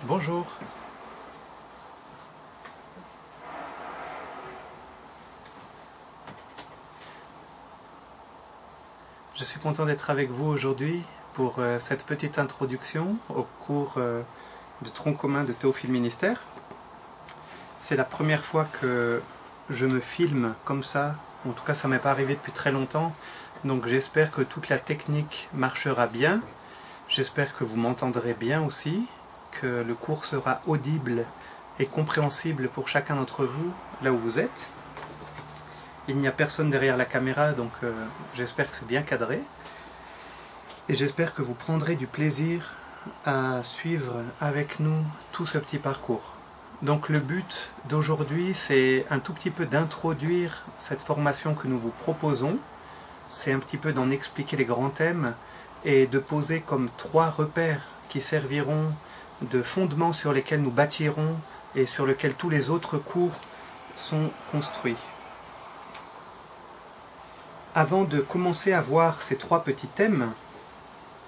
Bonjour. Je suis content d'être avec vous aujourd'hui pour cette petite introduction au cours de tronc commun de Théophile Ministère. C'est la première fois que je me filme comme ça, en tout cas ça m'est pas arrivé depuis très longtemps, donc j'espère que toute la technique marchera bien, j'espère que vous m'entendrez bien aussi, que le cours sera audible et compréhensible pour chacun d'entre vous là où vous êtes. Il n'y a personne derrière la caméra, donc j'espère que c'est bien cadré. Et j'espère que vous prendrez du plaisir à suivre avec nous tout ce petit parcours. Donc le but d'aujourd'hui, c'est un tout petit peu d'introduire cette formation que nous vous proposons. C'est un petit peu d'en expliquer les grands thèmes et de poser comme 3 repères qui serviront de fondements sur lesquels nous bâtirons et sur lesquels tous les autres cours sont construits. Avant de commencer à voir ces 3 petits thèmes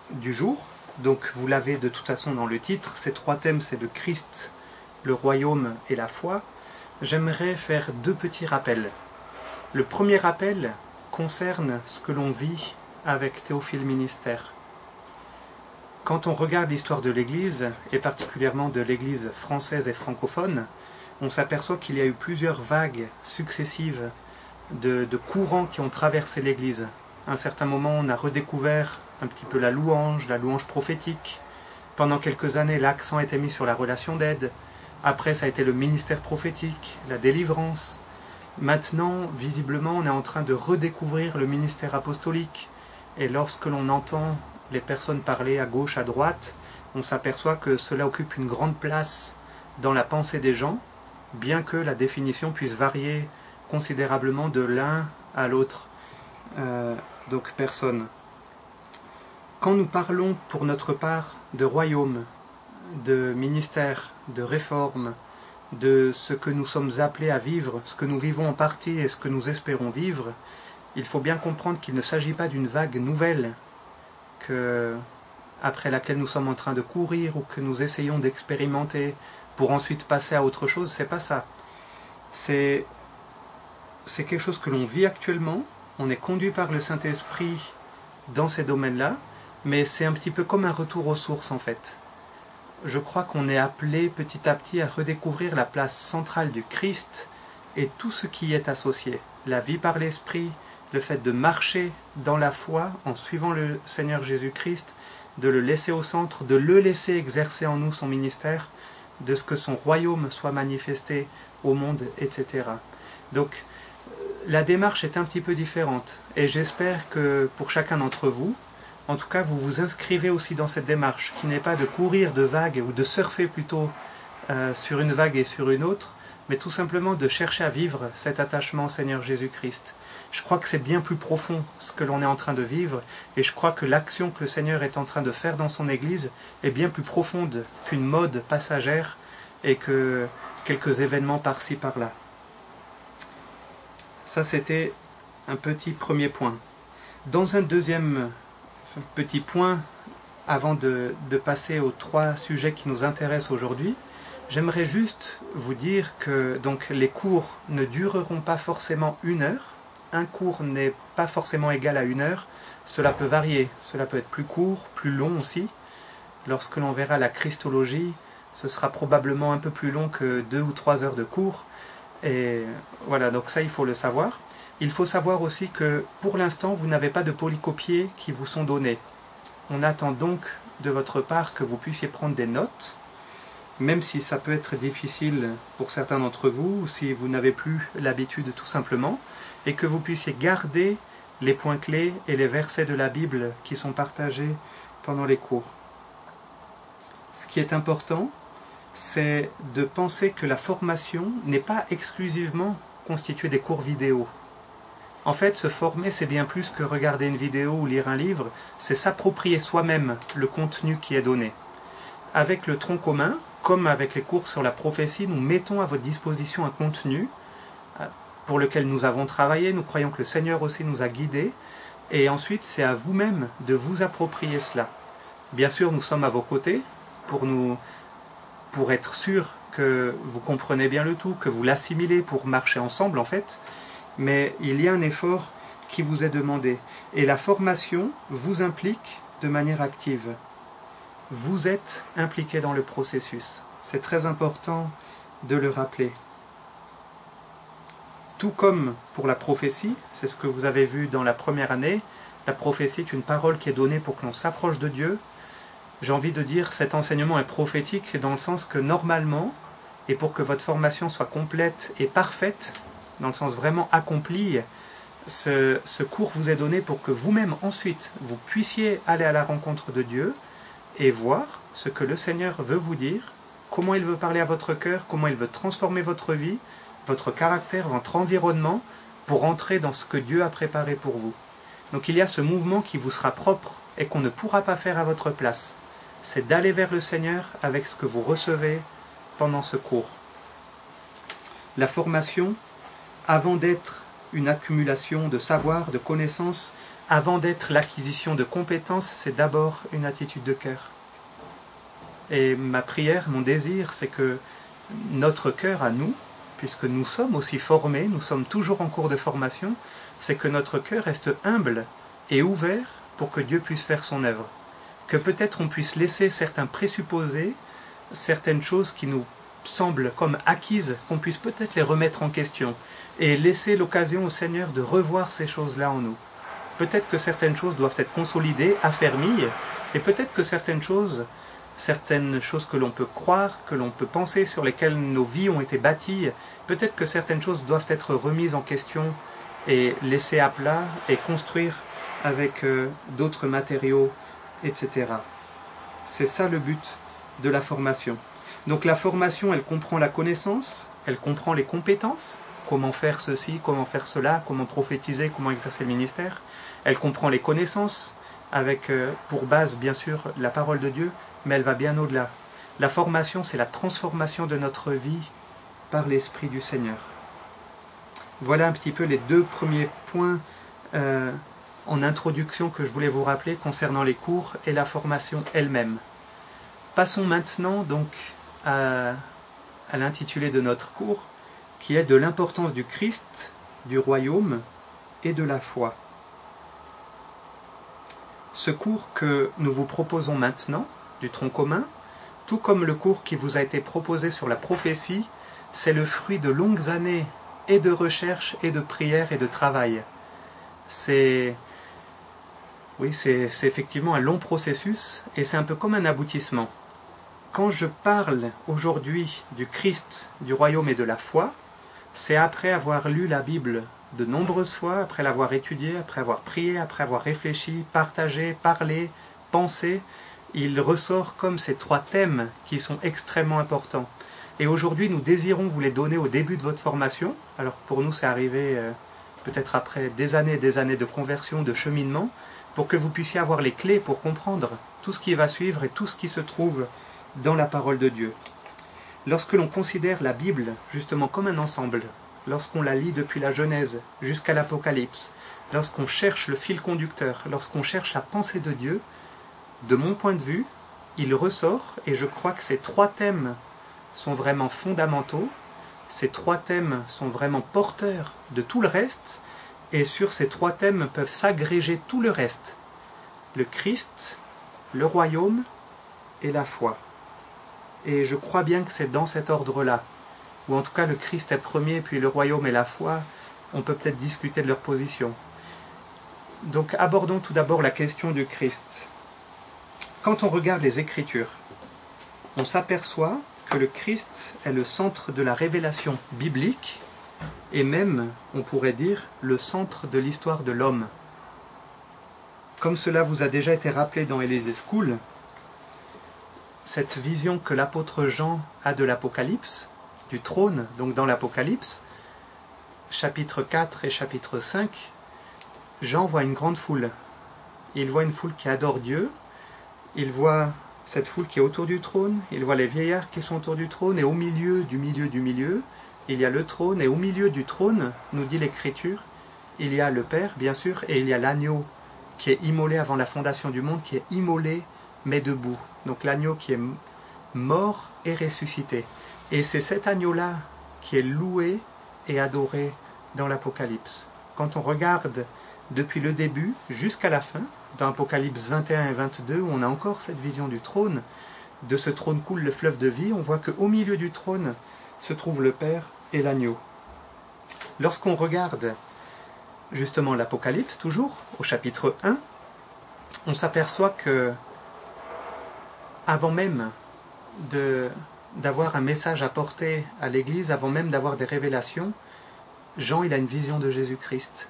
du jour, donc vous l'avez de toute façon dans le titre, ces 3 thèmes c'est le Christ, le royaume et la foi, j'aimerais faire 2 petits rappels. Le premier rappel concerne ce que l'on vit avec Théophile Ministère. Quand on regarde l'histoire de l'Église, et particulièrement de l'Église française et francophone, on s'aperçoit qu'il y a eu plusieurs vagues successives de courants qui ont traversé l'Église. À un certain moment, on a redécouvert un petit peu la louange prophétique. Pendant quelques années, l'accent était mis sur la relation d'aide. Après, ça a été le ministère prophétique, la délivrance. Maintenant, visiblement, on est en train de redécouvrir le ministère apostolique. Et lorsque l'on entend les personnes parler à gauche, à droite, on s'aperçoit que cela occupe une grande place dans la pensée des gens, bien que la définition puisse varier considérablement de l'un à l'autre. Donc personne. Quand nous parlons pour notre part de royaume, de ministère, de réforme, de ce que nous sommes appelés à vivre, ce que nous vivons en partie et ce que nous espérons vivre, il faut bien comprendre qu'il ne s'agit pas d'une vague nouvelle après laquelle nous sommes en train de courir ou que nous essayons d'expérimenter pour ensuite passer à autre chose. C'est pas ça. C'est quelque chose que l'on vit actuellement. On est conduit par le Saint-Esprit dans ces domaines-là, mais c'est un petit peu comme un retour aux sources en fait. Je crois qu'on est appelé petit à petit à redécouvrir la place centrale du Christ et tout ce qui y est associé. La vie par l'Esprit, le fait de marcher dans la foi en suivant le Seigneur Jésus-Christ, de le laisser au centre, de le laisser exercer en nous son ministère, de ce que son royaume soit manifesté au monde, etc. Donc, la démarche est un petit peu différente et j'espère que pour chacun d'entre vous, en tout cas vous vous inscrivez aussi dans cette démarche qui n'est pas de courir de vagues ou de surfer plutôt sur une vague et sur une autre, mais tout simplement de chercher à vivre cet attachement au Seigneur Jésus-Christ. Je crois que c'est bien plus profond ce que l'on est en train de vivre et je crois que l'action que le Seigneur est en train de faire dans son Église est bien plus profonde qu'une mode passagère et que quelques événements par-ci par-là. Ça, c'était un petit premier point. Dans un deuxième petit point, avant de passer aux 3 sujets qui nous intéressent aujourd'hui, j'aimerais juste vous dire que donc, les cours ne dureront pas forcément 1 heure. Un cours n'est pas forcément égal à 1 heure. Cela peut varier. Cela peut être plus court, plus long aussi. Lorsque l'on verra la Christologie, ce sera probablement un peu plus long que 2 ou 3 heures de cours. Et voilà, donc ça il faut le savoir. Il faut savoir aussi que pour l'instant vous n'avez pas de polycopiés qui vous sont donnés. On attend donc de votre part que vous puissiez prendre des notes, même si ça peut être difficile pour certains d'entre vous, ou si vous n'avez plus l'habitude tout simplement, et que vous puissiez garder les points clés et les versets de la Bible qui sont partagés pendant les cours. Ce qui est important, c'est de penser que la formation n'est pas exclusivement constituée des cours vidéo. En fait, se former, c'est bien plus que regarder une vidéo ou lire un livre, c'est s'approprier soi-même le contenu qui est donné. Avec le tronc commun, comme avec les cours sur la prophétie, nous mettons à votre disposition un contenu pour lequel nous avons travaillé, nous croyons que le Seigneur aussi nous a guidés, et ensuite c'est à vous-même de vous approprier cela. Bien sûr, nous sommes à vos côtés pour nous pour être sûr que vous comprenez bien le tout, que vous l'assimilez pour marcher ensemble en fait, mais il y a un effort qui vous est demandé. Et la formation vous implique de manière active. Vous êtes impliqué dans le processus. C'est très important de le rappeler. Tout comme pour la prophétie, c'est ce que vous avez vu dans la première année, la prophétie est une parole qui est donnée pour que l'on s'approche de Dieu. J'ai envie de dire cet enseignement est prophétique dans le sens que normalement, et pour que votre formation soit complète et parfaite, dans le sens vraiment accompli, ce cours vous est donné pour que vous-même ensuite, vous puissiez aller à la rencontre de Dieu et voir ce que le Seigneur veut vous dire, comment il veut parler à votre cœur, comment il veut transformer votre vie, votre caractère, votre environnement, pour entrer dans ce que Dieu a préparé pour vous. Donc il y a ce mouvement qui vous sera propre et qu'on ne pourra pas faire à votre place. C'est d'aller vers le Seigneur avec ce que vous recevez pendant ce cours. La formation, avant d'être une accumulation de savoir, de connaissances, avant d'être l'acquisition de compétences, c'est d'abord une attitude de cœur. Et ma prière, mon désir, c'est que notre cœur à nous, puisque nous sommes aussi formés, nous sommes toujours en cours de formation, c'est que notre cœur reste humble et ouvert pour que Dieu puisse faire son œuvre. Que peut-être on puisse laisser certains présupposés, certaines choses qui nous semblent comme acquises, qu'on puisse peut-être les remettre en question et laisser l'occasion au Seigneur de revoir ces choses-là en nous. Peut-être que certaines choses doivent être consolidées, affermies, et peut-être que certaines choses que l'on peut croire, que l'on peut penser, sur lesquelles nos vies ont été bâties, peut-être que certaines choses doivent être remises en question et laissées à plat et construire avec d'autres matériaux, etc. C'est ça le but de la formation. Donc la formation, elle comprend la connaissance, elle comprend les compétences, comment faire ceci, comment faire cela, comment prophétiser, comment exercer le ministère. Elle comprend les connaissances, avec pour base bien sûr la parole de Dieu, mais elle va bien au-delà. La formation, c'est la transformation de notre vie par l'Esprit du Seigneur. Voilà un petit peu les deux premiers points en introduction que je voulais vous rappeler concernant les cours et la formation elle-même. Passons maintenant donc à l'intitulé de notre cours, qui est de l'importance du Christ, du royaume et de la foi. Ce cours que nous vous proposons maintenant, du tronc commun, tout comme le cours qui vous a été proposé sur la prophétie, c'est le fruit de longues années et de recherche et de prière et de travail. C'est effectivement un long processus et c'est un peu comme un aboutissement. Quand je parle aujourd'hui du Christ, du royaume et de la foi, c'est après avoir lu la Bible de nombreuses fois, après l'avoir étudiée, après avoir prié, après avoir réfléchi, partagé, parlé, pensé, il ressort comme ces trois thèmes qui sont extrêmement importants. Et aujourd'hui, nous désirons vous les donner au début de votre formation. Alors pour nous, c'est arrivé peut-être après des années de conversion, de cheminement, pour que vous puissiez avoir les clés pour comprendre tout ce qui va suivre et tout ce qui se trouve dans la parole de Dieu. Lorsque l'on considère la Bible justement comme un ensemble, lorsqu'on la lit depuis la Genèse jusqu'à l'Apocalypse, lorsqu'on cherche le fil conducteur, lorsqu'on cherche la pensée de Dieu, de mon point de vue, il ressort, et je crois que ces trois thèmes sont vraiment fondamentaux, ces trois thèmes sont vraiment porteurs de tout le reste, et sur ces trois thèmes peuvent s'agréger tout le reste. Le Christ, le royaume et la foi. Et je crois bien que c'est dans cet ordre-là, ou en tout cas le Christ est premier, puis le royaume et la foi, on peut peut-être discuter de leur position. Donc abordons tout d'abord la question du Christ. Quand on regarde les Écritures, on s'aperçoit que le Christ est le centre de la révélation biblique, et même, on pourrait dire, le centre de l'histoire de l'homme. Comme cela vous a déjà été rappelé dans Élysée School, cette vision que l'apôtre Jean a de l'Apocalypse, du trône, donc dans l'Apocalypse, chapitre 4 et chapitre 5, Jean voit une grande foule. Il voit une foule qui adore Dieu, il voit cette foule qui est autour du trône, il voit les vieillards qui sont autour du trône, et au milieu, il y a le trône, et au milieu du trône, nous dit l'Écriture, il y a le Père, bien sûr, et il y a l'agneau qui est immolé avant la fondation du monde, qui est immolé, mais debout. Donc l'agneau qui mort et ressuscité. Et c'est cet agneau-là qui est loué et adoré dans l'Apocalypse. Quand on regarde depuis le début jusqu'à la fin, dans Apocalypse 21 et 22, où on a encore cette vision du trône, de ce trône coule le fleuve de vie, on voit qu'au milieu du trône se trouve le Père et l'agneau. Lorsqu'on regarde justement l'Apocalypse, toujours, au chapitre 1, on s'aperçoit que, avant même d'avoir un message à porter à l'Église, avant même d'avoir des révélations, Jean il a une vision de Jésus-Christ.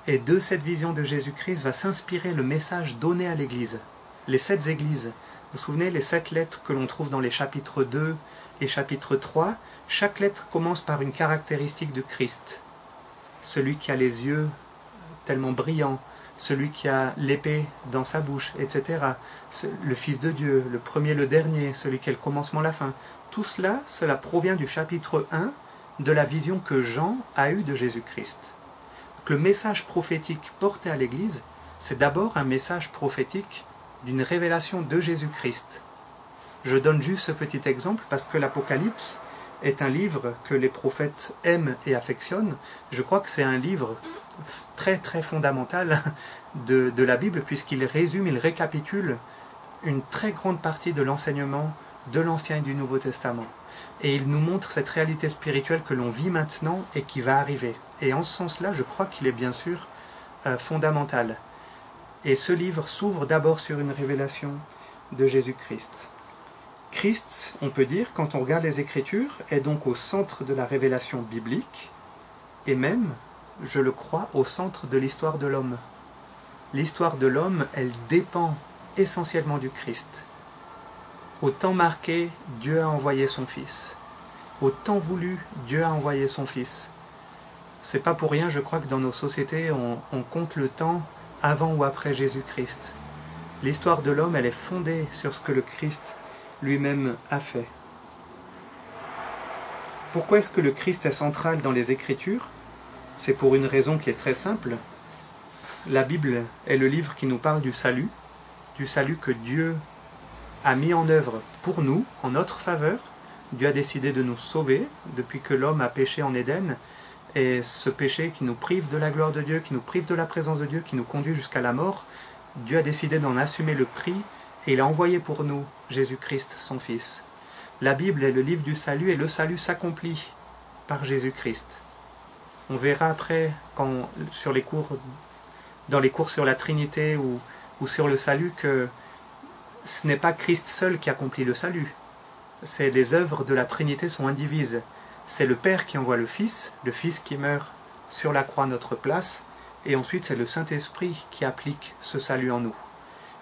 Et de cette vision de Jésus-Christ va s'inspirer le message donné à l'Église. Les 7 églises, vous vous souvenez, les 7 lettres que l'on trouve dans les chapitres 2 et chapitre 3, chaque lettre commence par une caractéristique de Christ. Celui qui a les yeux tellement brillants, celui qui a l'épée dans sa bouche, etc. Le Fils de Dieu, le premier, le dernier, celui qui est le commencement, la fin. Tout cela, cela provient du chapitre 1 de la vision que Jean a eue de Jésus-Christ. Le message prophétique porté à l'Église, c'est d'abord un message prophétique d'une révélation de Jésus-Christ. Je donne juste ce petit exemple parce que l'Apocalypse est un livre que les prophètes aiment et affectionnent. Je crois que c'est un livre très très fondamental de la Bible puisqu'il résume, il récapitule une très grande partie de l'enseignement de l'Ancien et du Nouveau Testament. Et il nous montre cette réalité spirituelle que l'on vit maintenant et qui va arriver. Et en ce sens-là, je crois qu'il est bien sûr fondamental. Et ce livre s'ouvre d'abord sur une révélation de Jésus-Christ. Christ, on peut dire, quand on regarde les Écritures, est donc au centre de la révélation biblique, et même, je le crois, au centre de l'histoire de l'homme. L'histoire de l'homme, elle dépend essentiellement du Christ. Au temps marqué, Dieu a envoyé son Fils. Au temps voulu, Dieu a envoyé son Fils. C'est pas pour rien, je crois, que dans nos sociétés, on compte le temps avant ou après Jésus-Christ. L'histoire de l'homme, elle est fondée sur ce que le Christ lui-même a fait. Pourquoi est-ce que le Christ est central dans les Écritures? C'est pour une raison qui est très simple. La Bible est le livre qui nous parle du salut que Dieu a mis en œuvre pour nous, en notre faveur. Dieu a décidé de nous sauver depuis que l'homme a péché en Éden, et ce péché qui nous prive de la gloire de Dieu, qui nous prive de la présence de Dieu, qui nous conduit jusqu'à la mort, Dieu a décidé d'en assumer le prix, et il a envoyé pour nous Jésus-Christ, son Fils. La Bible est le livre du salut, et le salut s'accomplit par Jésus-Christ. On verra après, dans les cours sur la Trinité ou sur le salut, que ce n'est pas Christ seul qui accomplit le salut. Les œuvres de la Trinité sont indivises. C'est le Père qui envoie le Fils qui meurt sur la croix à notre place, et ensuite c'est le Saint-Esprit qui applique ce salut en nous.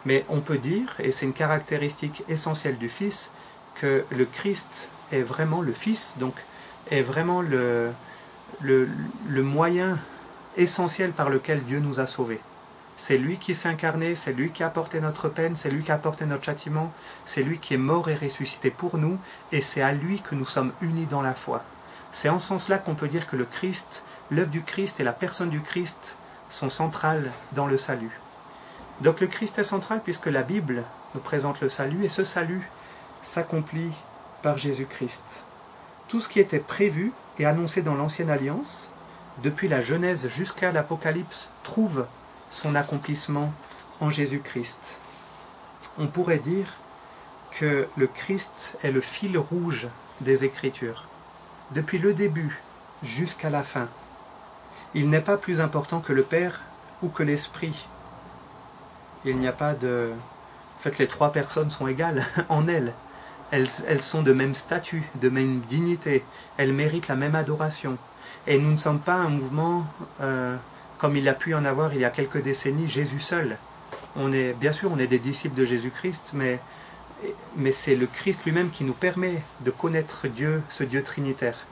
Mais on peut dire, et c'est une caractéristique essentielle du Fils, que le Christ est vraiment le Fils, donc est vraiment le moyen essentiel par lequel Dieu nous a sauvés. C'est lui qui s'est incarné, c'est lui qui a porté notre peine, c'est lui qui a porté notre châtiment, c'est lui qui est mort et ressuscité pour nous, et c'est à lui que nous sommes unis dans la foi. C'est en ce sens-là qu'on peut dire que le Christ, l'œuvre du Christ et la personne du Christ sont centrales dans le salut. Donc le Christ est central puisque la Bible nous présente le salut, et ce salut s'accomplit par Jésus-Christ. Tout ce qui était prévu et annoncé dans l'Ancienne Alliance, depuis la Genèse jusqu'à l'Apocalypse, trouve son accomplissement en Jésus-Christ. On pourrait dire que le Christ est le fil rouge des Écritures. Depuis le début jusqu'à la fin, il n'est pas plus important que le Père ou que l'Esprit. Il n'y a pas de... En fait, les 3 personnes sont égales en elles. Elles sont de même statut, de même dignité. Elles méritent la même adoration. Et nous ne sommes pas un mouvement... comme il a pu y en avoir il y a quelques décennies, Jésus seul. Bien sûr, on est des disciples de Jésus-Christ, mais c'est le Christ lui-même qui nous permet de connaître Dieu, ce Dieu trinitaire.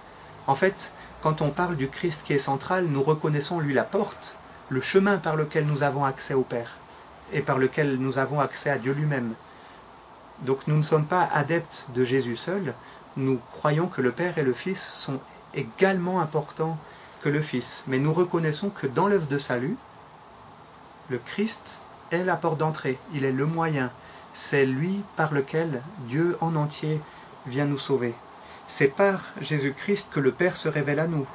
En fait, quand on parle du Christ qui est central, nous reconnaissons lui la porte, le chemin par lequel nous avons accès au Père, et par lequel nous avons accès à Dieu lui-même. Donc nous ne sommes pas adeptes de Jésus seul, nous croyons que le Père et le Fils sont également importants que le Fils. Mais nous reconnaissons que dans l'œuvre de salut, le Christ est la porte d'entrée, il est le moyen. c'est lui par lequel Dieu en entier vient nous sauver. C'est par Jésus-Christ que le Père se révèle à nous.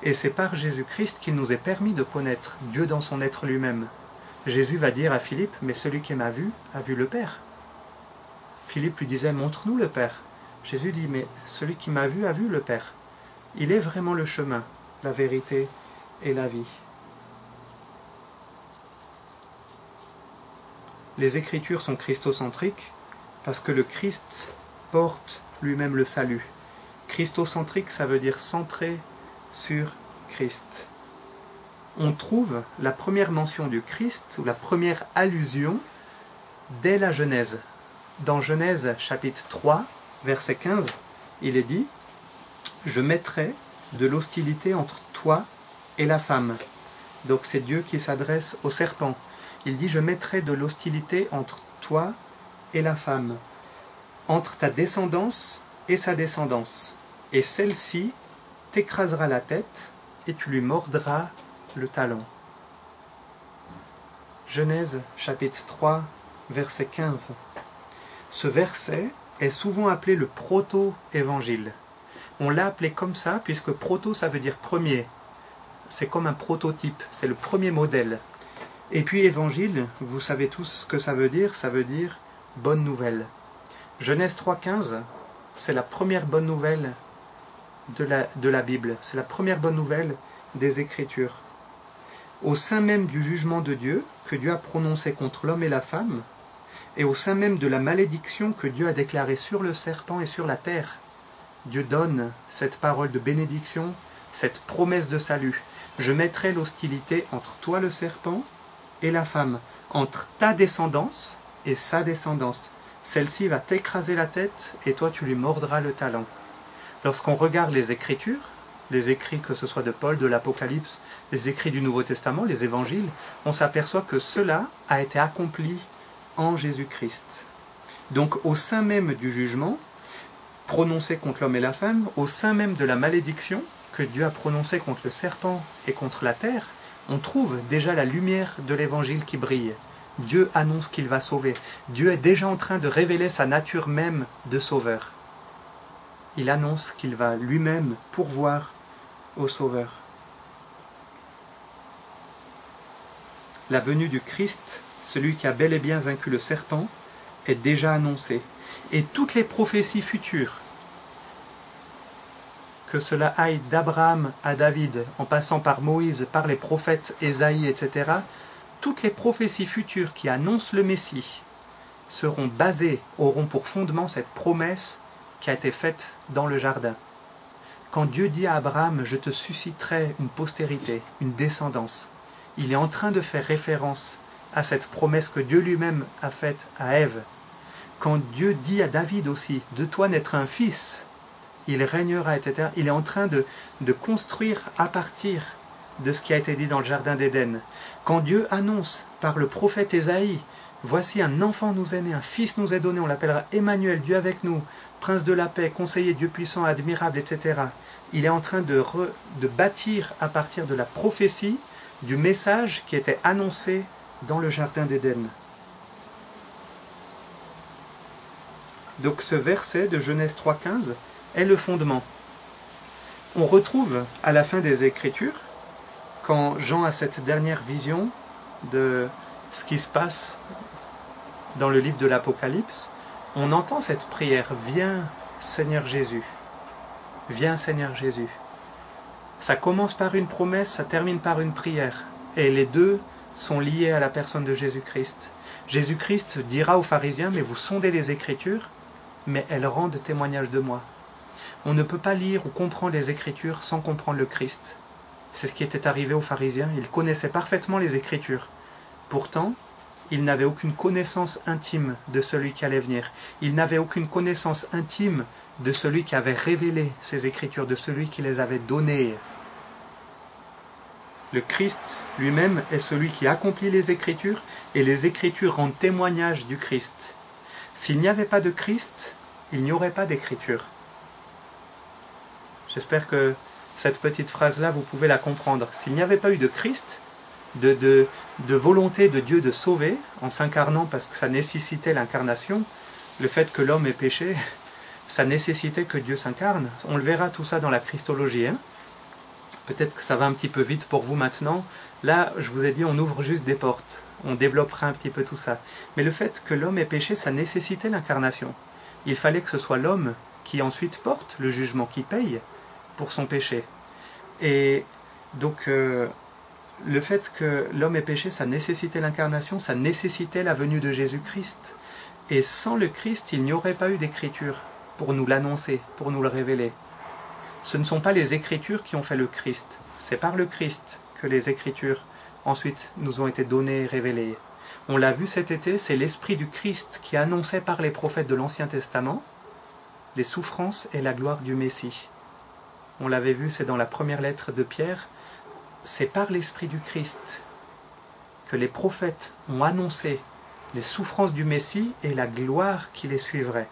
Et c'est par Jésus-Christ qu'il nous est permis de connaître Dieu dans son être lui-même. Jésus va dire à Philippe, mais celui qui m'a vu a vu le Père. Philippe lui disait, montre-nous le Père. Jésus dit, mais celui qui m'a vu a vu le Père. Il est vraiment le chemin, la vérité et la vie. Les Écritures sont christocentriques parce que le Christ porte lui-même le salut. Christocentrique, ça veut dire centré sur Christ. On trouve la première mention du Christ, ou la première allusion, dès la Genèse. Dans Genèse chapitre 3, verset 15, il est dit « Je mettrai de l'hostilité entre toi et la femme ». Donc c'est Dieu qui s'adresse au serpent. Il dit « Je mettrai de l'hostilité entre toi et la femme, entre ta descendance et sa descendance, et celle-ci t'écrasera la tête et tu lui mordras le talon. » Genèse chapitre 3, verset 15. Ce verset est souvent appelé le proto-évangile. On l'a appelé comme ça puisque proto ça veut dire premier. C'est comme un prototype, c'est le premier modèle. Et puis évangile, vous savez tous ce que ça veut dire bonne nouvelle. Genèse 3,15, c'est la première bonne nouvelle de la Bible, c'est la première bonne nouvelle des Écritures. Au sein même du jugement de Dieu, que Dieu a prononcé contre l'homme et la femme, et au sein même de la malédiction que Dieu a déclarée sur le serpent et sur la terre, Dieu donne cette parole de bénédiction, cette promesse de salut. Je mettrai l'hostilité entre toi le serpent et la femme, entre ta descendance et sa descendance. Celle-ci va t'écraser la tête et toi tu lui mordras le talon. Lorsqu'on regarde les Écritures, les écrits que ce soit de Paul, de l'Apocalypse, les écrits du Nouveau Testament, les évangiles, on s'aperçoit que cela a été accompli en Jésus-Christ. Donc au sein même du jugement prononcé contre l'homme et la femme, au sein même de la malédiction que Dieu a prononcée contre le serpent et contre la terre, on trouve déjà la lumière de l'évangile qui brille. Dieu annonce qu'il va sauver. Dieu est déjà en train de révéler sa nature même de sauveur. Il annonce qu'il va lui-même pourvoir au sauveur. La venue du Christ, celui qui a bel et bien vaincu le serpent, est déjà annoncée. Et toutes les prophéties futures, que cela aille d'Abraham à David, en passant par Moïse, par les prophètes Ésaïe, etc., toutes les prophéties futures qui annoncent le Messie seront basées, auront pour fondement cette promesse qui a été faite dans le jardin. Quand Dieu dit à Abraham « Je te susciterai une postérité, une descendance », il est en train de faire référence à cette promesse que Dieu lui-même a faite à Ève. Quand Dieu dit à David aussi « De toi naîtra un fils », il régnera, etc. Il est en train de construire à partir de ce qui a été dit dans le jardin d'Éden. Quand Dieu annonce par le prophète Ésaïe « Voici un enfant nous est né, un fils nous est donné, on l'appellera Emmanuel, Dieu avec nous, prince de la paix, conseiller, Dieu puissant, admirable, etc. » Il est en train de bâtir à partir de la prophétie du message qui était annoncé dans le jardin d'Éden. Donc ce verset de Genèse 3,15 est le fondement. On retrouve à la fin des Écritures, quand Jean a cette dernière vision de ce qui se passe dans le livre de l'Apocalypse, on entend cette prière « Viens Seigneur Jésus, viens Seigneur Jésus ». Ça commence par une promesse, ça termine par une prière. Et les deux sont liés à la personne de Jésus-Christ. Jésus-Christ dira aux pharisiens « Mais vous sondez les Écritures, mais elles rendent témoignage de moi ». On ne peut pas lire ou comprendre les Écritures sans comprendre le Christ. C'est ce qui était arrivé aux pharisiens, ils connaissaient parfaitement les Écritures. Pourtant, ils n'avaient aucune connaissance intime de celui qui allait venir. Ils n'avaient aucune connaissance intime de celui qui avait révélé ces Écritures, de celui qui les avait données. Le Christ lui-même est celui qui accomplit les Écritures, et les Écritures rendent témoignage du Christ. S'il n'y avait pas de Christ, il n'y aurait pas d'Écriture. J'espère que cette petite phrase-là, vous pouvez la comprendre. S'il n'y avait pas eu de Christ, de volonté de Dieu de sauver, en s'incarnant parce que ça nécessitait l'incarnation. Le fait que l'homme ait péché, ça nécessitait que Dieu s'incarne. On le verra tout ça dans la Christologie. Hein. Peut-être que ça va un petit peu vite pour vous maintenant. Là, je vous ai dit, on ouvre juste des portes. On développera un petit peu tout ça. Mais le fait que l'homme ait péché, ça nécessitait l'incarnation. Il fallait que ce soit l'homme qui ensuite porte le jugement, qui paye pour son péché. Et donc, le fait que l'homme ait péché, ça nécessitait l'incarnation, ça nécessitait la venue de Jésus-Christ. Et sans le Christ, il n'y aurait pas eu d'écriture pour nous l'annoncer, pour nous le révéler. Ce ne sont pas les Écritures qui ont fait le Christ, c'est par le Christ que les Écritures ensuite nous ont été données et révélées. On l'a vu cet été, c'est l'Esprit du Christ qui annonçait par les prophètes de l'Ancien Testament les souffrances et la gloire du Messie. On l'avait vu, c'est dans la première lettre de Pierre, c'est par l'Esprit du Christ que les prophètes ont annoncé les souffrances du Messie et la gloire qui les suivrait.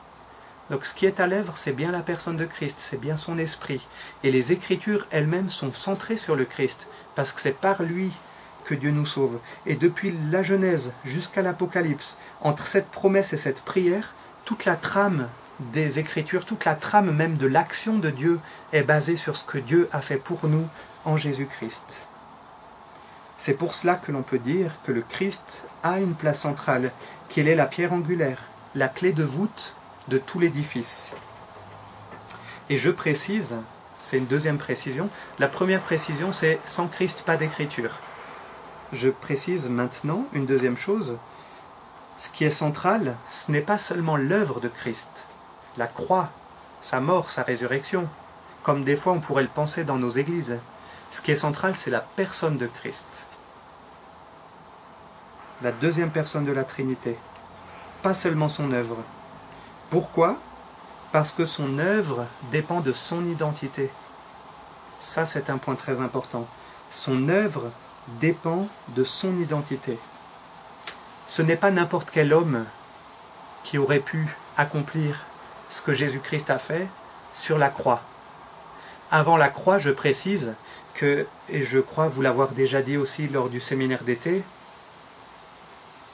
Donc ce qui est à l'œuvre, c'est bien la personne de Christ, c'est bien son esprit. Et les Écritures elles-mêmes sont centrées sur le Christ, parce que c'est par lui que Dieu nous sauve. Et depuis la Genèse jusqu'à l'Apocalypse, entre cette promesse et cette prière, toute la trame des Écritures, toute la trame même de l'action de Dieu est basée sur ce que Dieu a fait pour nous en Jésus-Christ. C'est pour cela que l'on peut dire que le Christ a une place centrale, qu'il est la pierre angulaire, la clé de voûte de tout l'édifice. Et je précise, c'est une deuxième précision, la première précision c'est sans Christ pas d'écriture. Je précise maintenant une deuxième chose, ce qui est central, ce n'est pas seulement l'œuvre de Christ, la croix, sa mort, sa résurrection, comme des fois on pourrait le penser dans nos églises. Ce qui est central, c'est la personne de Christ. La deuxième personne de la Trinité, pas seulement son œuvre. Pourquoi? Parce que son œuvre dépend de son identité. Ça, c'est un point très important. Son œuvre dépend de son identité. Ce n'est pas n'importe quel homme qui aurait pu accomplir ce que Jésus-Christ a fait sur la croix. Avant la croix, je précise que, et je crois vous l'avoir déjà dit aussi lors du séminaire d'été,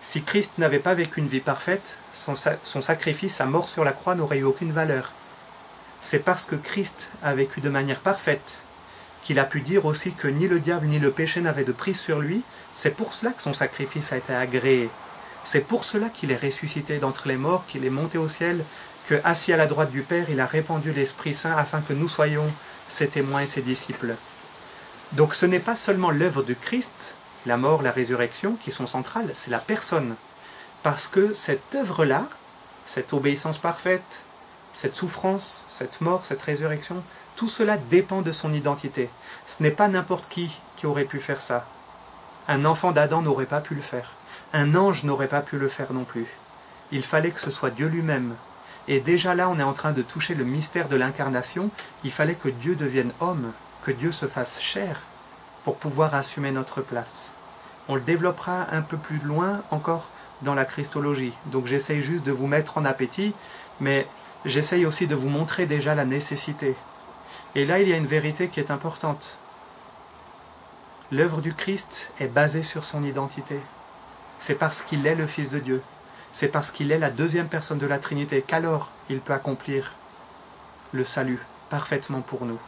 si Christ n'avait pas vécu une vie parfaite, son sacrifice, sa mort sur la croix n'aurait eu aucune valeur. C'est parce que Christ a vécu de manière parfaite qu'il a pu dire aussi que ni le diable ni le péché n'avaient de prise sur lui. C'est pour cela que son sacrifice a été agréé. C'est pour cela qu'il est ressuscité d'entre les morts, qu'il est monté au ciel, que assis à la droite du Père, il a répandu l'Esprit Saint afin que nous soyons ses témoins et ses disciples. Donc ce n'est pas seulement l'œuvre de Christ, la mort, la résurrection, qui sont centrales, c'est la personne. Parce que cette œuvre-là, cette obéissance parfaite, cette souffrance, cette mort, cette résurrection, tout cela dépend de son identité. Ce n'est pas n'importe qui aurait pu faire ça. Un enfant d'Adam n'aurait pas pu le faire. Un ange n'aurait pas pu le faire non plus. Il fallait que ce soit Dieu lui-même. Et déjà là, on est en train de toucher le mystère de l'incarnation. Il fallait que Dieu devienne homme, que Dieu se fasse chair, pour pouvoir assumer notre place. On le développera un peu plus loin encore dans la Christologie. Donc j'essaye juste de vous mettre en appétit, mais j'essaye aussi de vous montrer déjà la nécessité. Et là, il y a une vérité qui est importante. L'œuvre du Christ est basée sur son identité. C'est parce qu'il est le Fils de Dieu. C'est parce qu'il est la deuxième personne de la Trinité qu'alors il peut accomplir le salut parfaitement pour nous.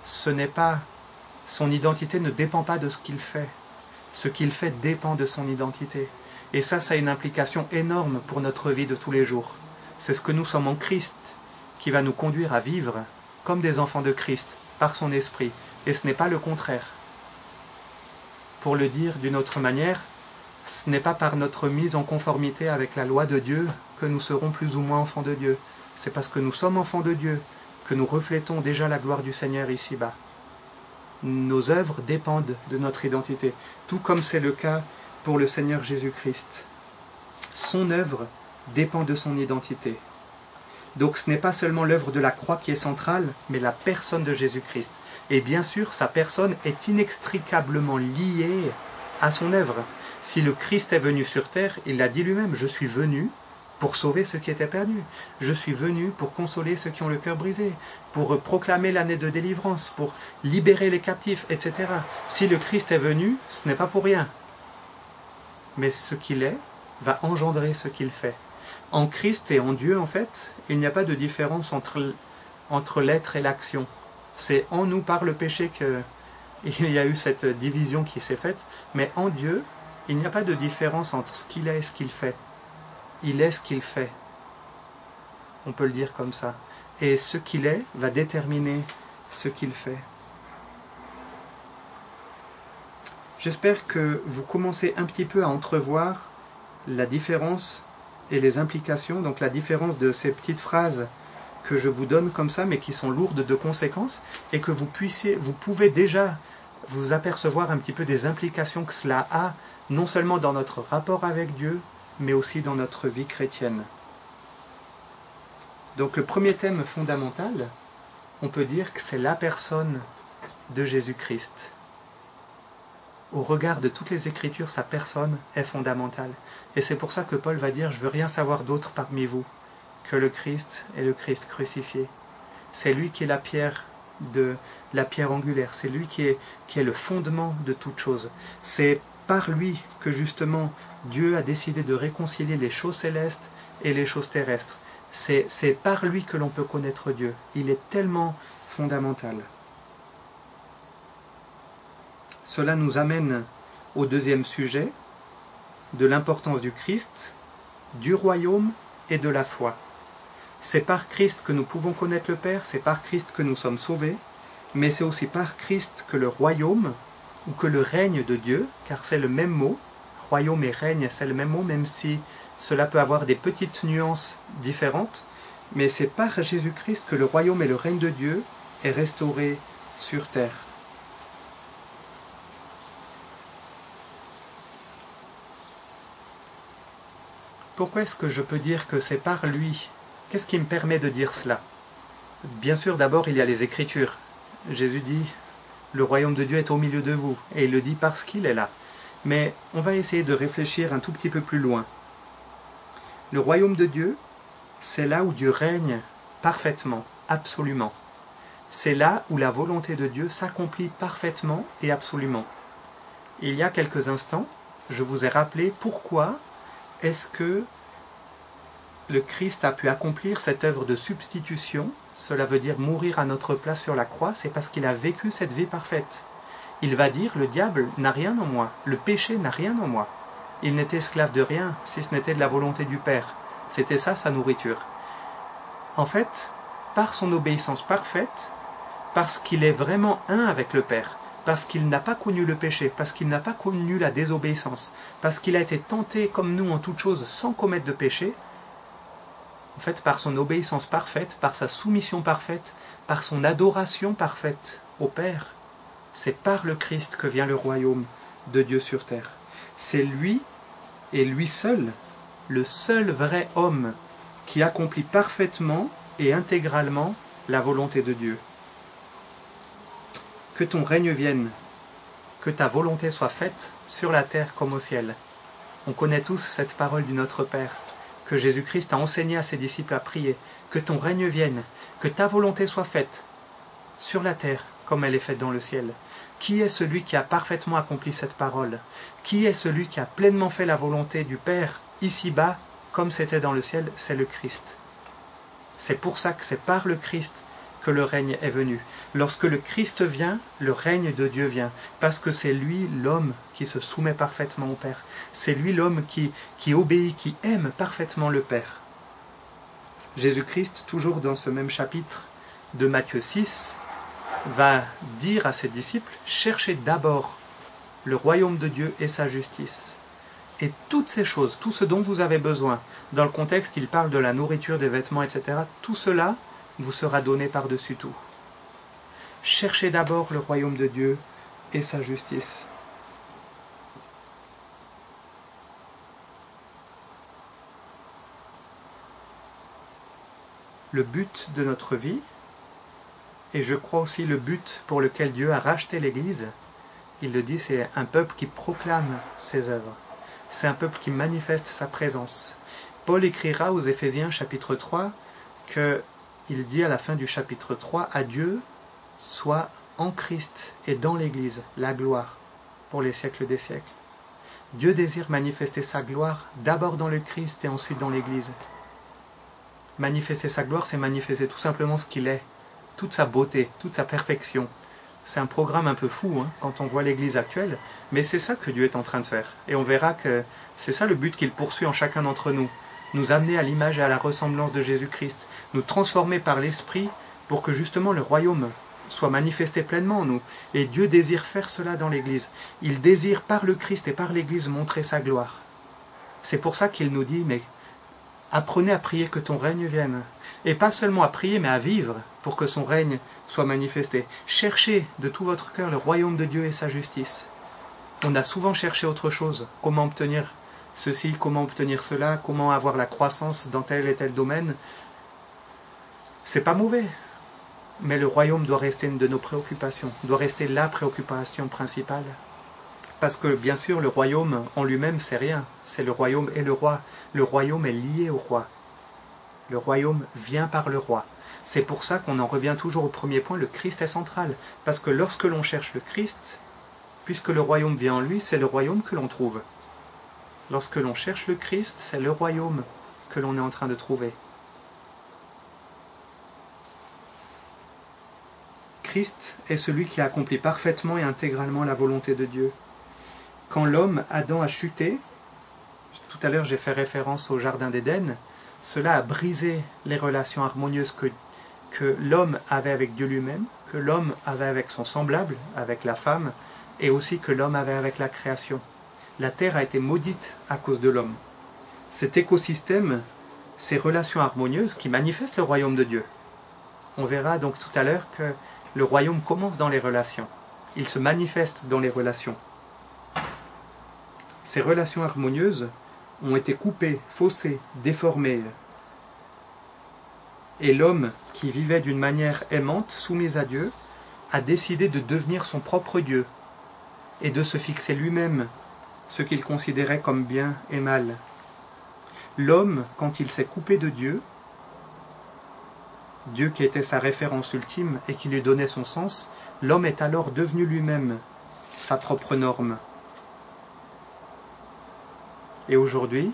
Ce n'est pas... Son identité ne dépend pas de ce qu'il fait. Ce qu'il fait dépend de son identité. Et ça a une implication énorme pour notre vie de tous les jours. C'est ce que nous sommes en Christ qui va nous conduire à vivre comme des enfants de Christ par son esprit. Et ce n'est pas le contraire. Pour le dire d'une autre manière, ce n'est pas par notre mise en conformité avec la loi de Dieu que nous serons plus ou moins enfants de Dieu. C'est parce que nous sommes enfants de Dieu que nous reflétons déjà la gloire du Seigneur ici-bas. Nos œuvres dépendent de notre identité, tout comme c'est le cas pour le Seigneur Jésus-Christ. Son œuvre dépend de son identité. Donc ce n'est pas seulement l'œuvre de la croix qui est centrale, mais la personne de Jésus-Christ. Et bien sûr, sa personne est inextricablement liée à son œuvre. Si le Christ est venu sur terre, il l'a dit lui-même, « Je suis venu pour sauver ceux qui étaient perdus. Je suis venu pour consoler ceux qui ont le cœur brisé, pour proclamer l'année de délivrance, pour libérer les captifs, etc. Si le Christ est venu, ce n'est pas pour rien. Mais ce qu'il est va engendrer ce qu'il fait. En Christ et en Dieu, en fait, il n'y a pas de différence entre l'être et l'action. C'est en nous par le péché qu'il y a eu cette division qui s'est faite, mais en Dieu, il n'y a pas de différence entre ce qu'il est et ce qu'il fait. Il est ce qu'il fait. On peut le dire comme ça. Et ce qu'il est va déterminer ce qu'il fait. J'espère que vous commencez un petit peu à entrevoir la différence et les implications, donc la différence de ces petites phrases que je vous donne comme ça, mais qui sont lourdes de conséquences, et que vous pouvez déjà vous apercevoir un petit peu des implications que cela a, non seulement dans notre rapport avec Dieu, mais aussi dans notre vie chrétienne. Donc le premier thème fondamental, on peut dire que c'est la personne de Jésus-Christ. Au regard de toutes les Écritures, sa personne est fondamentale. Et c'est pour ça que Paul va dire « Je veux rien savoir d'autre parmi vous que le Christ et le Christ crucifié. » C'est lui qui est la pierre angulaire, c'est lui qui est le fondement de toute chose. C'est par lui que justement Dieu a décidé de réconcilier les choses célestes et les choses terrestres. C'est par lui que l'on peut connaître Dieu. Il est tellement fondamental. Cela nous amène au deuxième sujet, de l'importance du Christ, du royaume et de la foi. C'est par Christ que nous pouvons connaître le Père, c'est par Christ que nous sommes sauvés, mais c'est aussi par Christ que le royaume, ou que le règne de Dieu, car c'est le même mot, royaume et règne, c'est le même mot, même si cela peut avoir des petites nuances différentes, mais c'est par Jésus-Christ que le royaume et le règne de Dieu est restauré sur terre. Pourquoi est-ce que je peux dire que c'est par lui? Qu'est-ce qui me permet de dire cela? Bien sûr, d'abord, il y a les Écritures. Jésus dit « Le royaume de Dieu est au milieu de vous », et il le dit parce qu'il est là. Mais on va essayer de réfléchir un tout petit peu plus loin. Le royaume de Dieu, c'est là où Dieu règne parfaitement, absolument. C'est là où la volonté de Dieu s'accomplit parfaitement et absolument. Il y a quelques instants, je vous ai rappelé pourquoi est-ce que le Christ a pu accomplir cette œuvre de substitution. Cela veut dire mourir à notre place sur la croix, c'est parce qu'il a vécu cette vie parfaite. Il va dire, le diable n'a rien en moi, le péché n'a rien en moi. Il n'était esclave de rien, si ce n'était de la volonté du Père. C'était ça sa nourriture. En fait, par son obéissance parfaite, parce qu'il est vraiment un avec le Père, parce qu'il n'a pas connu le péché, parce qu'il n'a pas connu la désobéissance, parce qu'il a été tenté comme nous en toutes choses sans commettre de péché, en fait, par son obéissance parfaite, par sa soumission parfaite, par son adoration parfaite au Père, c'est par le Christ que vient le royaume de Dieu sur terre. C'est lui, et lui seul, le seul vrai homme qui accomplit parfaitement et intégralement la volonté de Dieu. Que ton règne vienne, que ta volonté soit faite sur la terre comme au ciel. On connaît tous cette parole du Notre Père, que Jésus-Christ a enseigné à ses disciples à prier. Que ton règne vienne, que ta volonté soit faite sur la terre comme elle est faite dans le ciel. Qui est celui qui a parfaitement accompli cette parole? Qui est celui qui a pleinement fait la volonté du Père ici-bas comme c'était dans le ciel? C'est le Christ. C'est pour ça que c'est par le Christ que le règne est venu. Lorsque le Christ vient, le règne de Dieu vient, parce que c'est lui l'homme qui se soumet parfaitement au Père. C'est lui l'homme qui obéit, qui aime parfaitement le Père. Jésus-Christ, toujours dans ce même chapitre de Matthieu 6, va dire à ses disciples, cherchez d'abord le royaume de Dieu et sa justice. Et toutes ces choses, tout ce dont vous avez besoin, dans le contexte, il parle de la nourriture, des vêtements, etc., tout cela vous sera donné par-dessus tout. Cherchez d'abord le royaume de Dieu et sa justice. Le but de notre vie, et je crois aussi le but pour lequel Dieu a racheté l'Église, il le dit, c'est un peuple qui proclame ses œuvres. C'est un peuple qui manifeste sa présence. Paul écrira aux Éphésiens chapitre 3 qu'il dit à la fin du chapitre 3 « À Dieu soit en Christ et dans l'Église la gloire pour les siècles des siècles ». Dieu désire manifester sa gloire d'abord dans le Christ et ensuite dans l'Église. Manifester sa gloire, c'est manifester tout simplement ce qu'il est, toute sa beauté, toute sa perfection. C'est un programme un peu fou hein, quand on voit l'Église actuelle, mais c'est ça que Dieu est en train de faire. Et on verra que c'est ça le but qu'il poursuit en chacun d'entre nous. Nous amener à l'image et à la ressemblance de Jésus-Christ, nous transformer par l'Esprit pour que justement le royaume soit manifesté pleinement en nous. Et Dieu désire faire cela dans l'Église. Il désire par le Christ et par l'Église montrer sa gloire. C'est pour ça qu'il nous dit, mais apprenez à prier que ton règne vienne. Et pas seulement à prier, mais à vivre pour que son règne soit manifesté. Cherchez de tout votre cœur le royaume de Dieu et sa justice. On a souvent cherché autre chose. Comment obtenir ceci, comment obtenir cela, comment avoir la croissance dans tel et tel domaine. C'est pas mauvais. Mais le royaume doit rester une de nos préoccupations, doit rester la préoccupation principale. Parce que bien sûr, le royaume en lui-même, c'est rien. C'est le royaume et le roi. Le royaume est lié au roi. Le royaume vient par le roi. C'est pour ça qu'on en revient toujours au premier point, le Christ est central. Parce que lorsque l'on cherche le Christ, puisque le royaume vient en lui, c'est le royaume que l'on trouve. Lorsque l'on cherche le Christ, c'est le royaume que l'on est en train de trouver. Christ est celui qui a accompli parfaitement et intégralement la volonté de Dieu. Quand l'homme, Adam, a chuté, tout à l'heure j'ai fait référence au Jardin d'Éden, cela a brisé les relations harmonieuses que l'homme avait avec Dieu lui-même, que l'homme avait avec son semblable, avec la femme, et aussi que l'homme avait avec la création. La terre a été maudite à cause de l'homme. Cet écosystème, ces relations harmonieuses qui manifestent le royaume de Dieu. On verra donc tout à l'heure que le royaume commence dans les relations. Il se manifeste dans les relations. Ces relations harmonieuses ont été coupées, faussées, déformées. Et l'homme, qui vivait d'une manière aimante, soumise à Dieu, a décidé de devenir son propre Dieu et de se fixer lui-même ce qu'il considérait comme bien et mal. L'homme, quand il s'est coupé de Dieu, Dieu qui était sa référence ultime et qui lui donnait son sens, l'homme est alors devenu lui-même sa propre norme. Et aujourd'hui,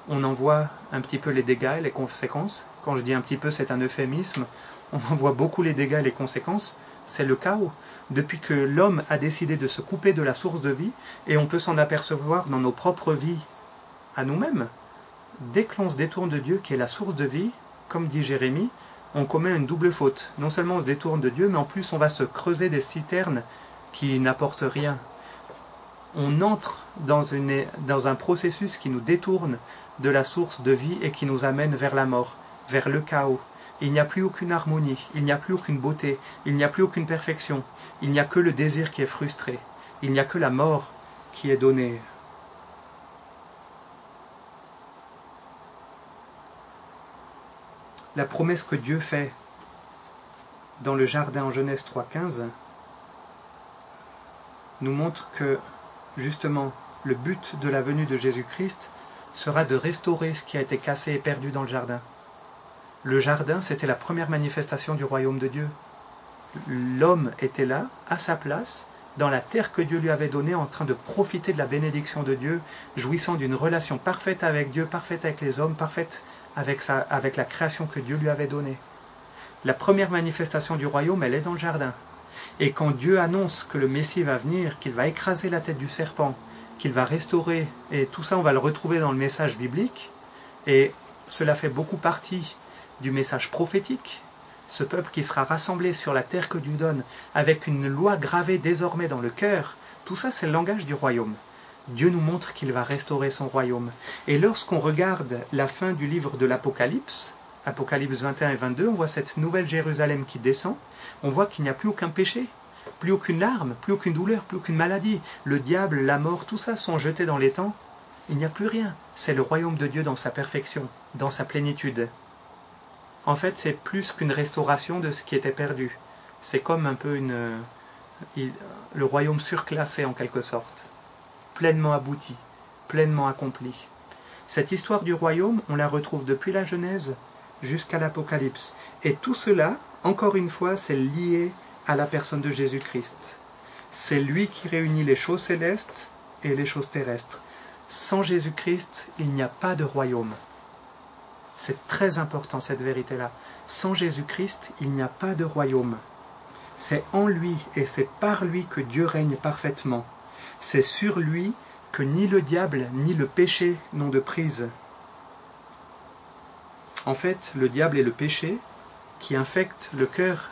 on en voit un petit peu les dégâts et les conséquences. Quand je dis un petit peu, c'est un euphémisme. On en voit beaucoup les dégâts et les conséquences. C'est le chaos. Depuis que l'homme a décidé de se couper de la source de vie, et on peut s'en apercevoir dans nos propres vies à nous-mêmes, dès que l'on se détourne de Dieu, qui est la source de vie, comme dit Jérémie, on commet une double faute. Non seulement on se détourne de Dieu, mais en plus on va se creuser des citernes qui n'apportent rien. On entre dans un processus qui nous détourne de la source de vie et qui nous amène vers la mort, vers le chaos. Il n'y a plus aucune harmonie, il n'y a plus aucune beauté, il n'y a plus aucune perfection. Il n'y a que le désir qui est frustré. Il n'y a que la mort qui est donnée. La promesse que Dieu fait dans le jardin en Genèse 3,15 nous montre que, justement, le but de la venue de Jésus-Christ sera de restaurer ce qui a été cassé et perdu dans le jardin. Le jardin, c'était la première manifestation du royaume de Dieu. L'homme était là, à sa place, dans la terre que Dieu lui avait donnée, en train de profiter de la bénédiction de Dieu, jouissant d'une relation parfaite avec Dieu, parfaite avec les hommes, parfaite avec la création que Dieu lui avait donnée. La première manifestation du royaume, elle est dans le jardin. Et quand Dieu annonce que le Messie va venir, qu'il va écraser la tête du serpent, qu'il va restaurer, et tout ça on va le retrouver dans le message biblique, et cela fait beaucoup partie du message prophétique, ce peuple qui sera rassemblé sur la terre que Dieu donne, avec une loi gravée désormais dans le cœur, tout ça c'est le langage du royaume. Dieu nous montre qu'il va restaurer son royaume. Et lorsqu'on regarde la fin du livre de l'Apocalypse, Apocalypse 21 et 22, on voit cette nouvelle Jérusalem qui descend, on voit qu'il n'y a plus aucun péché, plus aucune larme, plus aucune douleur, plus aucune maladie. Le diable, la mort, tout ça sont jetés dans l'étang. Il n'y a plus rien. C'est le royaume de Dieu dans sa perfection, dans sa plénitude. En fait, c'est plus qu'une restauration de ce qui était perdu. C'est comme un peu le royaume surclassé en quelque sorte. Pleinement abouti, pleinement accompli. Cette histoire du royaume, on la retrouve depuis la Genèse jusqu'à l'Apocalypse. Et tout cela, encore une fois, c'est lié à la personne de Jésus-Christ. C'est lui qui réunit les choses célestes et les choses terrestres. Sans Jésus-Christ, il n'y a pas de royaume. C'est très important cette vérité-là. Sans Jésus-Christ, il n'y a pas de royaume. C'est en lui et c'est par lui que Dieu règne parfaitement. C'est sur lui que ni le diable ni le péché n'ont de prise. En fait, le diable et le péché, qui infectent le cœur,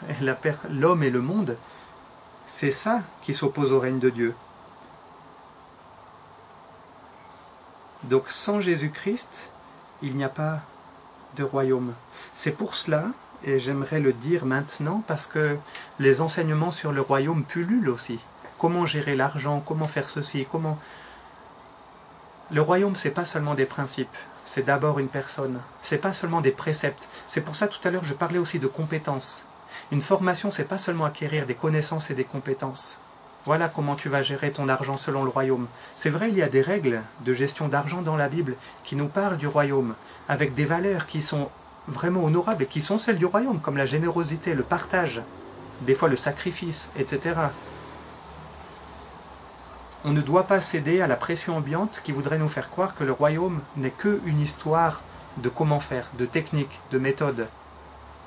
l'homme et le monde, c'est ça qui s'oppose au règne de Dieu. Donc sans Jésus-Christ, il n'y a pas de royaume. C'est pour cela, et j'aimerais le dire maintenant, parce que les enseignements sur le royaume pullulent aussi. Comment gérer l'argent, comment faire ceci, comment... Le royaume, c'est pas seulement des principes, c'est d'abord une personne. C'est pas seulement des préceptes. C'est pour ça tout à l'heure je parlais aussi de compétences. Une formation, c'est pas seulement acquérir des connaissances et des compétences. Voilà comment tu vas gérer ton argent selon le royaume. C'est vrai, il y a des règles de gestion d'argent dans la Bible qui nous parlent du royaume, avec des valeurs qui sont vraiment honorables et qui sont celles du royaume, comme la générosité, le partage, des fois le sacrifice, etc. On ne doit pas céder à la pression ambiante qui voudrait nous faire croire que le royaume n'est qu'une histoire de comment faire, de techniques, de méthodes.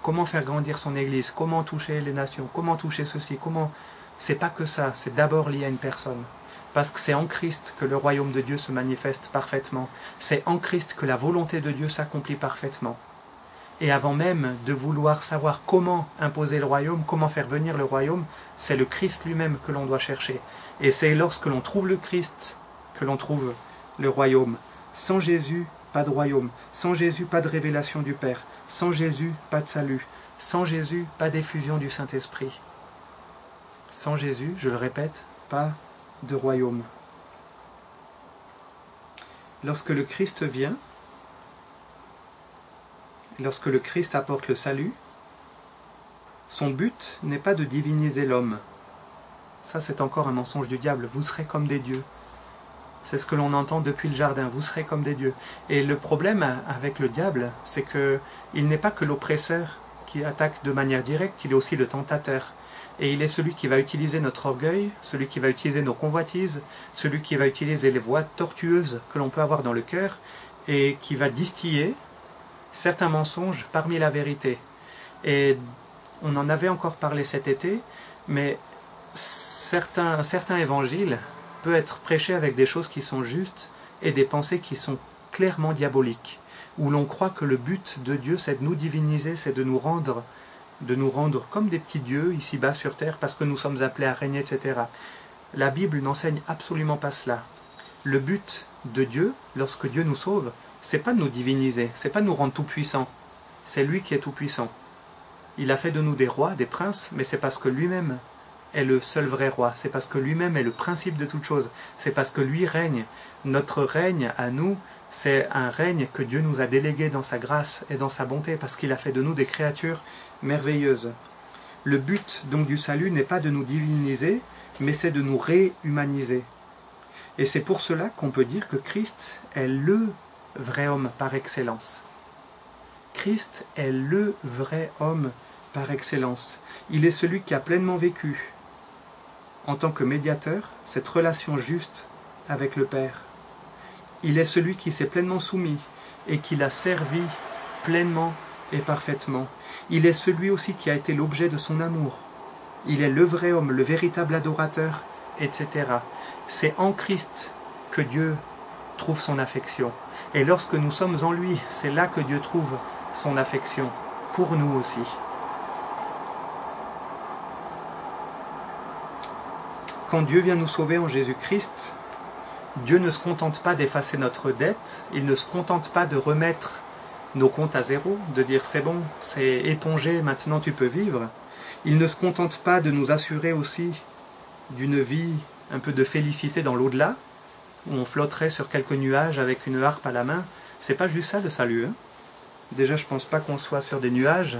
Comment faire grandir son église, comment toucher les nations, comment toucher ceci, comment... C'est pas que ça, c'est d'abord lié à une personne. Parce que c'est en Christ que le royaume de Dieu se manifeste parfaitement. C'est en Christ que la volonté de Dieu s'accomplit parfaitement. Et avant même de vouloir savoir comment imposer le royaume, comment faire venir le royaume, c'est le Christ lui-même que l'on doit chercher. Et c'est lorsque l'on trouve le Christ que l'on trouve le royaume. Sans Jésus, pas de royaume. Sans Jésus, pas de révélation du Père. Sans Jésus, pas de salut. Sans Jésus, pas d'effusion du Saint-Esprit. Sans Jésus, je le répète, pas de royaume. Lorsque le Christ vient, lorsque le Christ apporte le salut, son but n'est pas de diviniser l'homme. Ça, c'est encore un mensonge du diable. Vous serez comme des dieux. C'est ce que l'on entend depuis le jardin. Vous serez comme des dieux. Et le problème avec le diable, c'est qu'il n'est pas que l'oppresseur qui attaque de manière directe, il est aussi le tentateur. Et il est celui qui va utiliser notre orgueil, celui qui va utiliser nos convoitises, celui qui va utiliser les voies tortueuses que l'on peut avoir dans le cœur, et qui va distiller certains mensonges parmi la vérité. Et on en avait encore parlé cet été, mais certains évangiles peuvent être prêchés avec des choses qui sont justes et des pensées qui sont clairement diaboliques, où l'on croit que le but de Dieu c'est de nous diviniser, c'est de nous rendre comme des petits dieux ici-bas sur terre parce que nous sommes appelés à régner, etc. La Bible n'enseigne absolument pas cela. Le but de Dieu, lorsque Dieu nous sauve, c'est pas de nous diviniser, c'est pas de nous rendre tout-puissants. C'est lui qui est tout-puissant. Il a fait de nous des rois, des princes, mais c'est parce que lui-même est le seul vrai roi. C'est parce que lui-même est le principe de toute chose. C'est parce que lui règne. Notre règne à nous, c'est un règne que Dieu nous a délégué dans sa grâce et dans sa bonté, parce qu'il a fait de nous des créatures merveilleuses. Le but donc du salut n'est pas de nous diviniser, mais c'est de nous réhumaniser. Et c'est pour cela qu'on peut dire que Christ est le vrai homme par excellence. Christ est le vrai homme par excellence. Il est celui qui a pleinement vécu, en tant que médiateur, cette relation juste avec le Père. Il est celui qui s'est pleinement soumis et qui l'a servi pleinement et parfaitement. Il est celui aussi qui a été l'objet de son amour. Il est le vrai homme, le véritable adorateur, etc. C'est en Christ que Dieu trouve son affection. Et lorsque nous sommes en lui, c'est là que Dieu trouve son affection, pour nous aussi. Quand Dieu vient nous sauver en Jésus-Christ, Dieu ne se contente pas d'effacer notre dette, il ne se contente pas de remettre nos comptes à zéro, de dire c'est bon, c'est épongé, maintenant tu peux vivre. Il ne se contente pas de nous assurer aussi d'une vie un peu de félicité dans l'au-delà, où on flotterait sur quelques nuages avec une harpe à la main. C'est pas juste ça le salut. Hein. Déjà, je pense pas qu'on soit sur des nuages,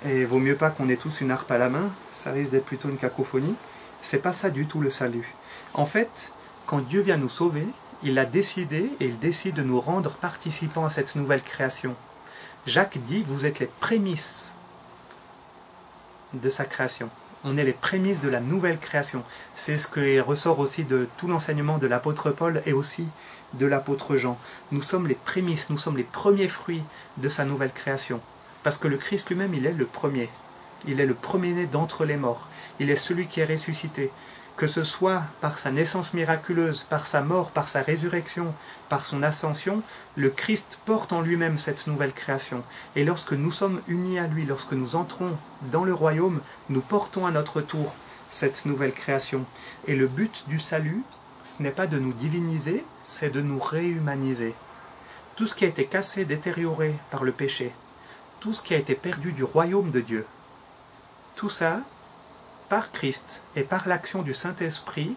et vaut mieux pas qu'on ait tous une harpe à la main, ça risque d'être plutôt une cacophonie. C'est pas ça du tout le salut. En fait, quand Dieu vient nous sauver, il a décidé et il décide de nous rendre participants à cette nouvelle création. Jacques dit, vous êtes les prémices de sa création. On est les prémices de la nouvelle création. C'est ce qui ressort aussi de tout l'enseignement de l'apôtre Paul et aussi de l'apôtre Jean. Nous sommes les prémices, nous sommes les premiers fruits de sa nouvelle création. Parce que le Christ lui-même, il est le premier. Il est le premier-né d'entre les morts. Il est celui qui est ressuscité. Que ce soit par sa naissance miraculeuse, par sa mort, par sa résurrection, par son ascension, le Christ porte en lui-même cette nouvelle création. Et lorsque nous sommes unis à lui, lorsque nous entrons dans le royaume, nous portons à notre tour cette nouvelle création. Et le but du salut, ce n'est pas de nous diviniser, c'est de nous réhumaniser. Tout ce qui a été cassé, détérioré par le péché, tout ce qui a été perdu du royaume de Dieu, tout ça, par Christ et par l'action du Saint-Esprit,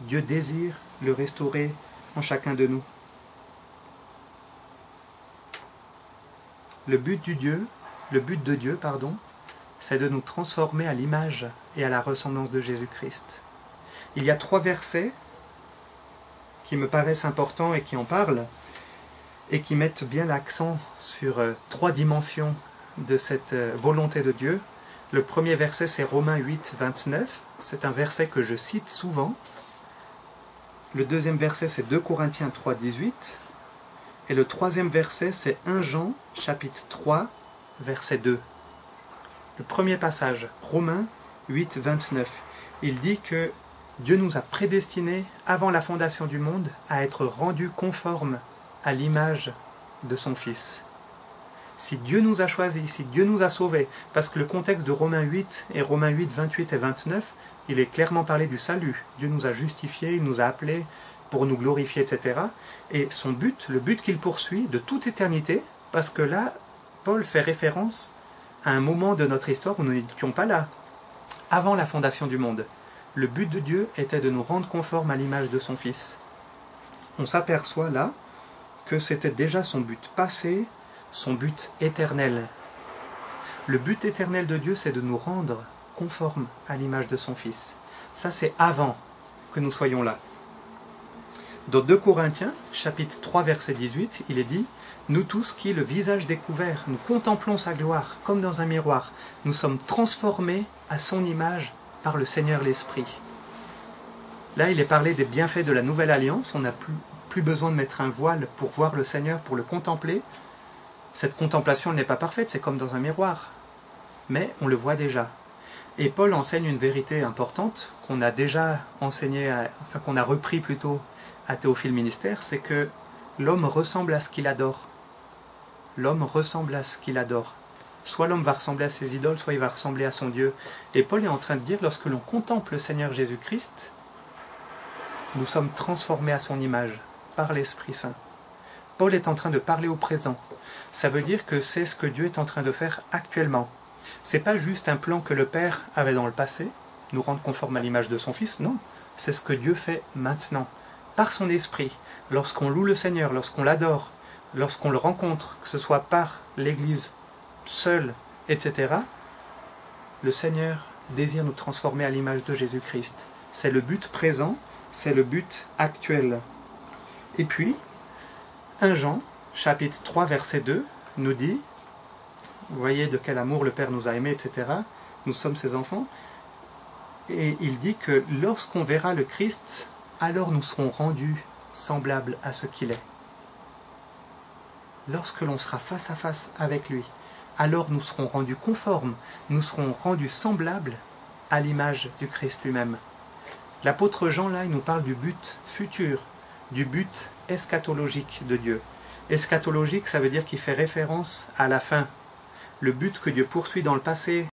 Dieu désire le restaurer en chacun de nous. Le but de Dieu, c'est de nous transformer à l'image et à la ressemblance de Jésus-Christ. Il y a 3 versets qui me paraissent importants et qui en parlent, et qui mettent bien l'accent sur 3 dimensions de cette volonté de Dieu. Le premier verset, c'est Romains 8, 29. C'est un verset que je cite souvent. Le deuxième verset, c'est 2 Corinthiens 3, 18. Et le troisième verset, c'est 1 Jean, chapitre 3, verset 2. Le premier passage, Romains 8, 29. Il dit que Dieu nous a prédestinés, avant la fondation du monde, à être rendus conformes à l'image de son Fils. Si Dieu nous a choisis, si Dieu nous a sauvés, parce que le contexte de Romains 8 et Romains 8, 28 et 29, il est clairement parlé du salut. Dieu nous a justifiés, il nous a appelés pour nous glorifier, etc. Et son but, le but qu'il poursuit de toute éternité, parce que là, Paul fait référence à un moment de notre histoire où nous n'étions pas là, avant la fondation du monde. Le but de Dieu était de nous rendre conformes à l'image de son Fils. On s'aperçoit là que c'était déjà son but passé, son but éternel. Le but éternel de Dieu, c'est de nous rendre conformes à l'image de son Fils. Ça, c'est avant que nous soyons là. Dans 2 Corinthiens, chapitre 3, verset 18, il est dit « Nous tous qui, le visage découvert, nous contemplons sa gloire comme dans un miroir, nous sommes transformés à son image par le Seigneur l'Esprit. » Là, il est parlé des bienfaits de la nouvelle alliance. On n'a plus besoin de mettre un voile pour voir le Seigneur, pour le contempler. Cette contemplation n'est pas parfaite, c'est comme dans un miroir. Mais on le voit déjà. Et Paul enseigne une vérité importante qu'on a déjà enseignée, qu'on a repris plutôt à Théophile Ministère, c'est que l'homme ressemble à ce qu'il adore. L'homme ressemble à ce qu'il adore. Soit l'homme va ressembler à ses idoles, soit il va ressembler à son Dieu. Et Paul est en train de dire, lorsque l'on contemple le Seigneur Jésus-Christ, nous sommes transformés à son image, par l'Esprit Saint. Paul est en train de parler au présent. Ça veut dire que c'est ce que Dieu est en train de faire actuellement. C'est pas juste un plan que le Père avait dans le passé, nous rendre conformes à l'image de son Fils, non. C'est ce que Dieu fait maintenant, par son Esprit. Lorsqu'on loue le Seigneur, lorsqu'on l'adore, lorsqu'on le rencontre, que ce soit par l'Église, seule, etc., le Seigneur désire nous transformer à l'image de Jésus-Christ. C'est le but présent, c'est le but actuel. Et puis, 1 Jean, chapitre 3, verset 2, nous dit, vous voyez de quel amour le Père nous a aimés, etc., nous sommes ses enfants, et il dit que lorsqu'on verra le Christ, alors nous serons rendus semblables à ce qu'il est. Lorsque l'on sera face à face avec lui, alors nous serons rendus conformes, nous serons rendus semblables à l'image du Christ lui-même. L'apôtre Jean, là, il nous parle du but futur, du but eschatologique de Dieu. Eschatologique, ça veut dire qu'il fait référence à la fin. Le but que Dieu poursuit dans le passé